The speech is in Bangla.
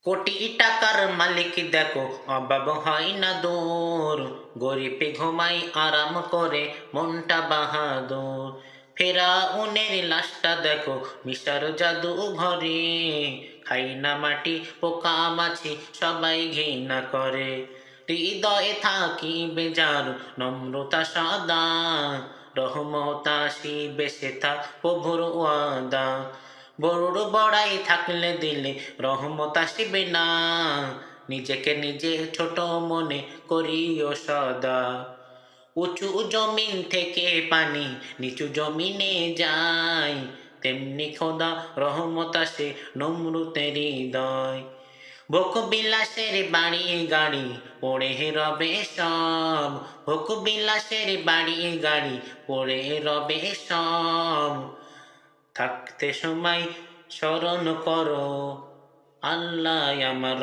কোটি টাকার মালিক দেখো, অভাব হয় না দূর। গরিবে ঘুমাই আরাম করে, মনটা বাহাদুর। ফেরাউনের লাশটা দেখো, মিশর জাদু ঘরে। খাই না মাটি, পোকা মাছি সবাই ঘৃণা করে। হৃদয়ে থাকি বেজার, নম্রতা সদা। রহমত আসিবে সেথা প্রভুর ওয়াদা। বড় বড়াই থাকলে দিলে রহমত আসিবে না। নিজেকে নিজে ছোট মনে করিও সদা। উঁচু জমিন থেকে পানি নিচু জমিনে যায়, তেমনি খোদা রহমত আসে নমরুতের হৃদয়। ভোগ বিলাসের বাড়ি গাড়ি পড়ে রবে সব। ভোগ বিলাসের বাড়ি গাড়ি পড়ে রবে সব। থাকতে সময় স্মরণ করো, আল্লাহ আমার